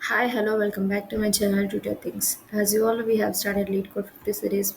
Hi, hello, welcome back to my channel Tutor Things. As you all know, we have started Lead Code 50 series.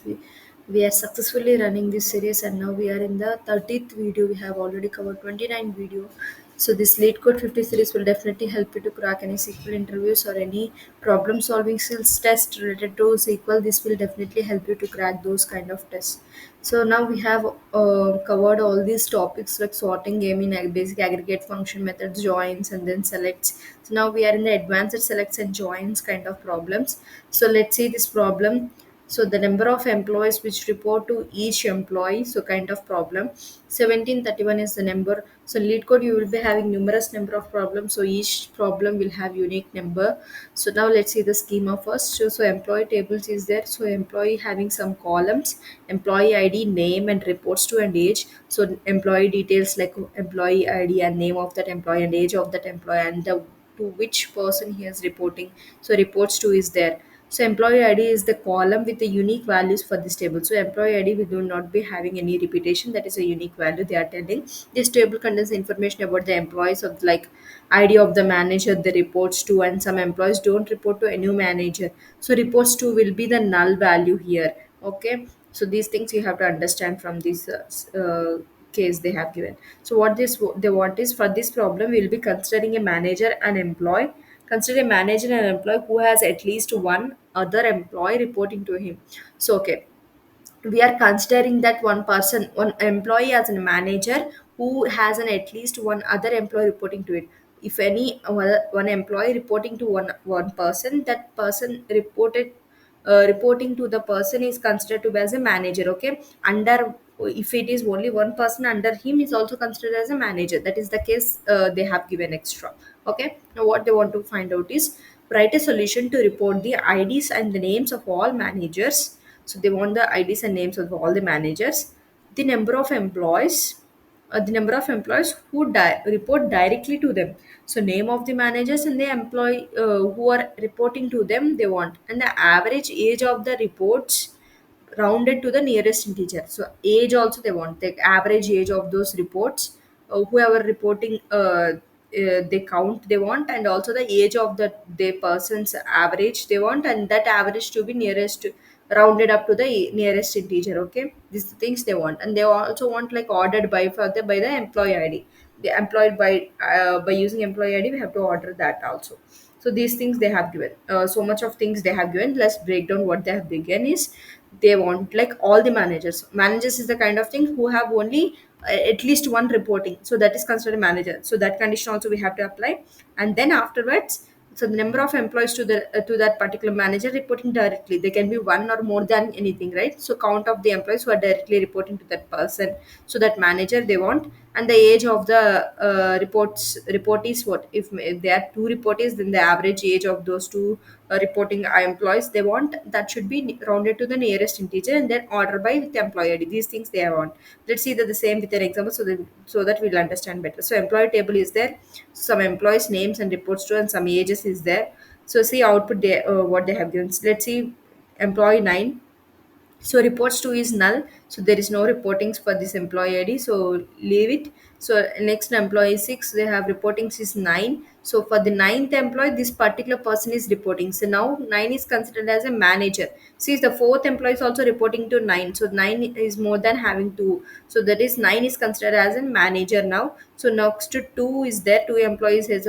We are successfully running this series and now we are in the 30th video. We have already covered 29 video. So this Lead Code 50 series will definitely help you to crack any SQL interviews or any problem solving skills test related to SQL. This will definitely help you to crack those kind of tests. So now we have covered all these topics like sorting, gaming, basic aggregate function methods, joins, and then selects. So now we are in the advanced selects and joins kind of problems. So let's see this problem. So the number of employees which report to each employee, so kind of problem. 1731 is the number. So lead code you will be having numerous number of problems. So each problem will have unique number. So now let's see the schema first. So employee tables is there. So employee having some columns, employee ID, name and reports to and age. So employee details like employee ID and name of that employee and age of that employee and the to which person he is reporting. So reports to is there. So employee ID is the column with the unique values for this table. So employee ID we do not be having any repetition. That is a unique value they are telling. This table contains information about the employees of like ID of the manager they reports to, and some employees don't report to a new manager. So reports to will be the null value here. Okay. So these things you have to understand from this case they have given. So what this they want is for this problem we will be considering a manager and employee. Consider a manager and employee who has at least one other employee reporting to him. So okay, we are considering that one employee as a manager who has an at least one other employee reporting to it. If any one employee reporting to one person, that person reporting to the person is considered to be as a manager. Okay, under if it is only one person under him is also considered as a manager. That is the case they have given extra. Okay, now what they want to find out is write a solution to report the IDs and the names of all managers. So they want the IDs and names of all the managers, the number of employees, the number of employees who report directly to them. So name of the managers and the employee who are reporting to them they want, and the average age of the reports rounded to the nearest integer. So age also they want the average age of those reports. Whoever reporting they count they want, and also the age of the person's average they want, and that average to be nearest rounded up to the nearest integer. Okay, these are the things they want, and they also want like ordered by further by the employee ID. The employed by using employee ID we have to order that also. So these things they have given so much of things they have given. Let's break down what they have given is they want like all the managers is the kind of thing who have only at least one reporting, so that is considered a manager. So that condition also we have to apply, and then afterwards, so the number of employees to that particular manager reporting directly, they can be one or more than anything, right? So count of the employees who are directly reporting to that person, so that manager they want, and the age of the reportees. What if there are two reportees, then the average age of those two reporting employees they want, that should be rounded to the nearest integer, and then order by with the employee ID. These things they want. Let's see that the same with an example, so that we'll understand better. So employee table is there, some employees names and reports to, and some ages is there. So see output they what they have given. So let's see employee 9. So reports to is null, so there is no reportings for this employee ID, so leave it. So next employee 6, they have reportings is 9. So for the ninth employee this particular person is reporting, so now 9 is considered as a manager. See, the fourth employee is also reporting to 9, so 9 is more than having 2, so that is 9 is considered as a manager now. So next to 2 is there, 2 employees is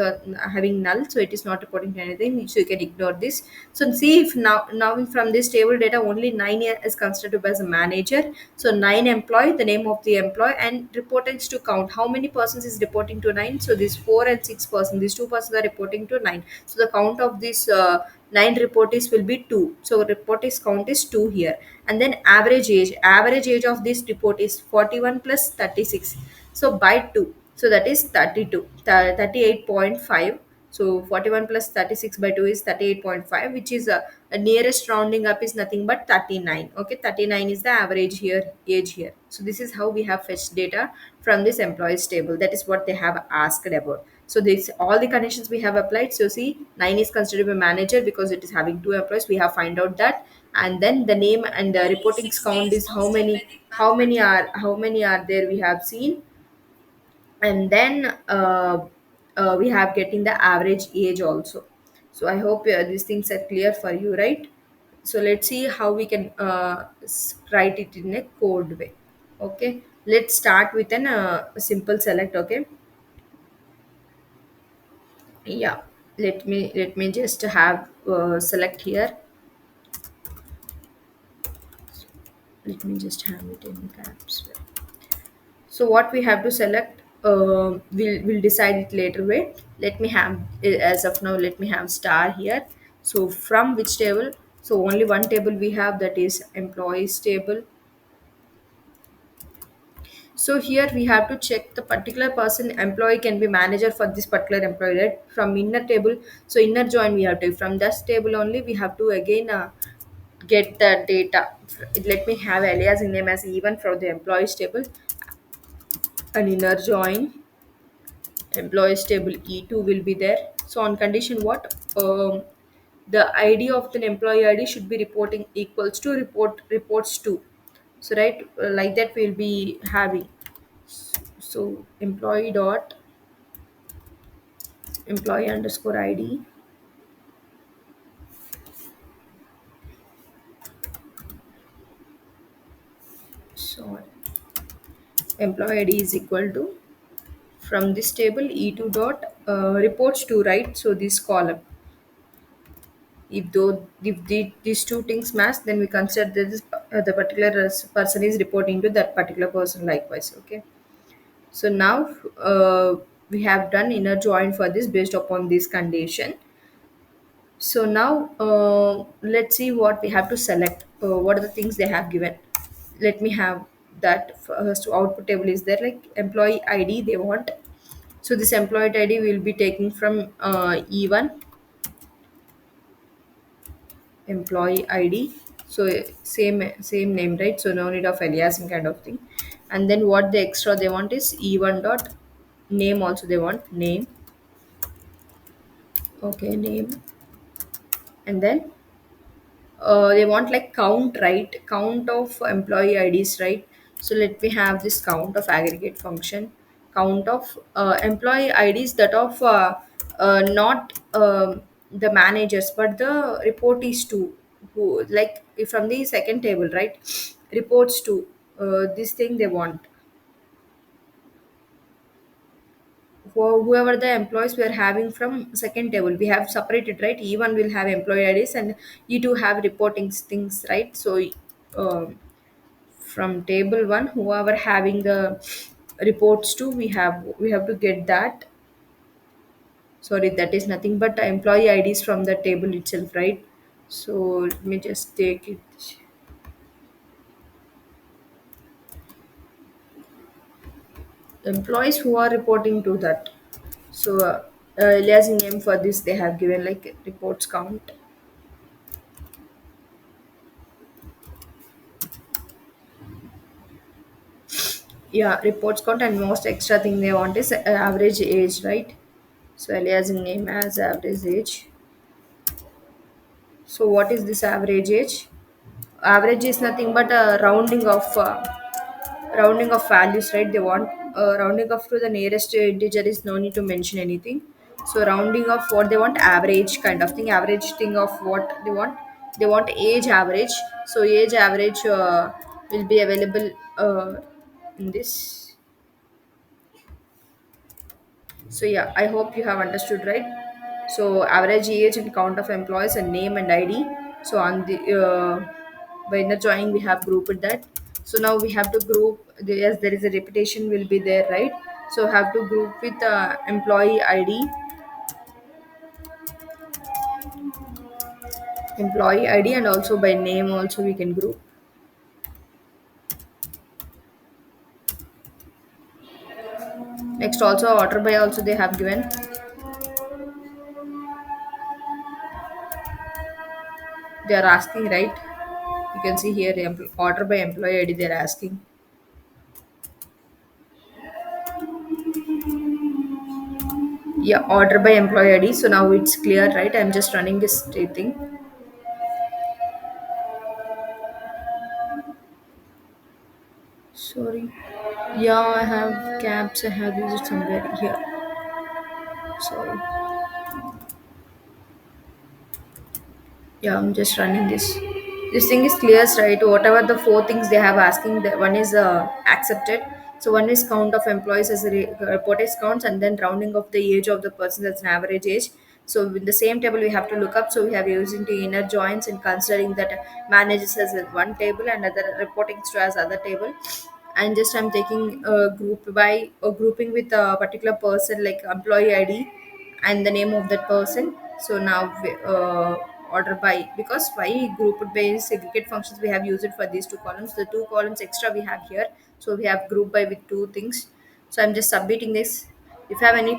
having null, so it is not reporting to anything, so you can ignore this. So see if now from this table data only 9 is considered as a manager. So 9 employee, the name of the employee, and reportings to count how many persons is reporting to 9. So this 4 and 6 person, these two persons are reporting to 9. So the count of this 9 reportees will be 2. So reportees count is 2 here. And then average age of this report is 41 plus 36. So by 2, so that is 32, 38.5. So 41 plus 36 by 2 is 38.5, which is a nearest rounding up is nothing but 39. Okay, 39 is the average here, age here. So this is how we have fetched data from this employees table. That is what they have asked about. So this all the conditions we have applied. So see, 9 is considered a manager because it is having two employees. We have find out that, and then the name and the reporting count is how many are there we have seen, and then we have getting the average age also. So I hope these things are clear for you, right? So let's see how we can write it in a code way. Okay, let's start with an simple select. Okay, yeah, let me just have select here. Let me just have it in caps. So what we have to select, we'll decide it later. Wait, let me have, as of now, let me have star here. So from which table? So only one table we have, that is employees table. So here we have to check the particular person employee can be manager for this particular employee, right? From inner table, so inner join we have to, from this table only we have to again get the data. Let me have alias in name as even from the employees table, an inner join employees table E2 will be there. So on condition what? The ID of the employee ID should be reporting equals to reports to. So right, like that we'll be having. So employee underscore ID. So employee ID is equal to, from this table E2 dot reports to, right? So this column, if these two things match, then we consider this the particular person is reporting to that particular person likewise. Okay, so now we have done inner join for this based upon this condition. So now let's see what we have to select. What are the things they have given? Let me have that first output table is there, like employee ID they want. So this employee ID will be taking from E1 employee ID. So same name, right? So no need of aliasing kind of thing. And then what the extra they want is E1 dot name, also they want name. Okay, name. And then they want like count, right? Count of employee IDs, right? So let me have this count of aggregate function, count of employee IDs that of not the managers but the reportees too, who like if from the second table, right? Reports to this thing they want. Whoever the employees we are having from second table, we have separated, right? E1 will have employee IDs and E2 have reporting things, right? So um, from table 1 whoever having the reports to, we have to get that. Sorry, that is nothing but employee IDs from the table itself, right? So let me just take it, employees who are reporting to that. So aliasing name for this they have given like reports count. Yeah, reports count, and most extra thing they want is average age, right? So aliasing name as average age. So what is this average age? Average is nothing but a rounding of values, right? They want rounding off to the nearest integer is no need to mention anything. So rounding of what they want, average kind of thing, average thing of what they want age average. So age average will be available in this. So yeah, I hope you have understood, right? So average age and count of employees and name and ID. So on the by inner joining we have grouped that. So now we have to group. Yes, there is a repetition will be there, right? So have to group with employee ID, and also by name also we can group. Next also order by also they have given. They are asking, right? You can see here order by employee ID they are asking. Yeah, order by employee ID. So now it's clear, right? I'm just running this thing. Sorry. Yeah, I have caps. I have used it somewhere here. Sorry. Yeah, I'm just running this. This thing is clear, right? Whatever the four things they have asking, the one is accepted. So one is count of employees as a reported counts, and then rounding of the age of the person as an average age. So in the same table we have to look up. So we have using the inner joins and considering that managers as in one table and other reporting to as other table. And just I'm taking a group by or grouping with a particular person like employee ID and the name of that person. So now order by, because why grouped by segregate functions we have used it for these two columns, the two columns extra we have here. So we have group by with two things. So I'm just submitting this. If you have any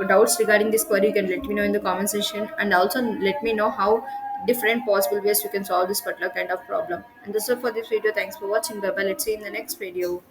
doubts regarding this query, you can let me know in the comment section, and also let me know how different possible ways you can solve this particular kind of problem. And that's all for this video. Thanks for watching. Bye bye. Let's see you in the next video.